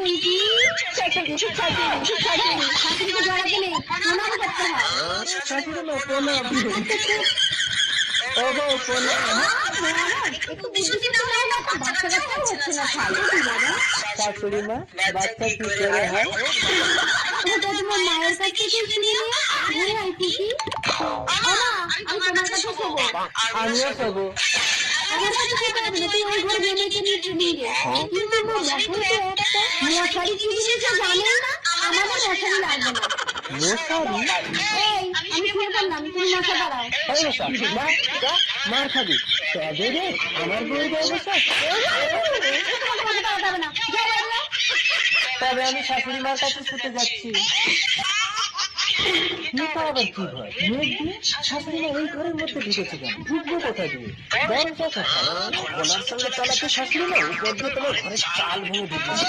বলছি শাশুড়ি শাশুড়িকে জড়াতে নেই, প্রণাম করতে হয়। শাশুড়ি মা প্রণাম। ওগো প্রণাম। একটু বুদ্ধি শুদ্ধি নাই না, তো বাচ্চা কাচ্চাও হচ্ছে না, ছাড়ো কি বাবা। শাশুড়ি মা বাচ্চা কি করে হয়? ওটা তোমার মায়ের কাছ থেকে শুনে নিও। ঘুরে আয় খুশি। ওমা, আমি তোমার কাছে শোবো। আমিও খাবো। আমার কাছে শুতে হবে না, তুই ওই ঘরে মেয়েকে নিয়ে ঘুমিয়ে গে। কিন্তু মা দেখো তো, একটা মশারি কি জিনিস জানেন না? আমাদের মশারি লাগবে না। মশারি? এই, আমি শুয়ে পড়লাম, তুমি মশা দাঁড়াও। এই মশা, যা, যা, মার খাবি। তবে রে, আমার বউয়ের অবস্থা। তোমাকে মশা দাঁড়াতে হবে না, যাও বাইরে। তবে আমি শাশুড়ি মার কাছে শুতে যাচ্ছি। নিতা আবার কি ভয়? মেঘ দিয়ে শাশুড়ি মা এই ঘরের মধ্যে ঢুকেছে কেন? ঢুকবো কোথা দিয়ে? দরজা কোথায়? ওনার সঙ্গে চালাতে শাশুড়ি মা উপর দিয়ে তোমার ঘরের চাল ভেঙে ঢুকেছে।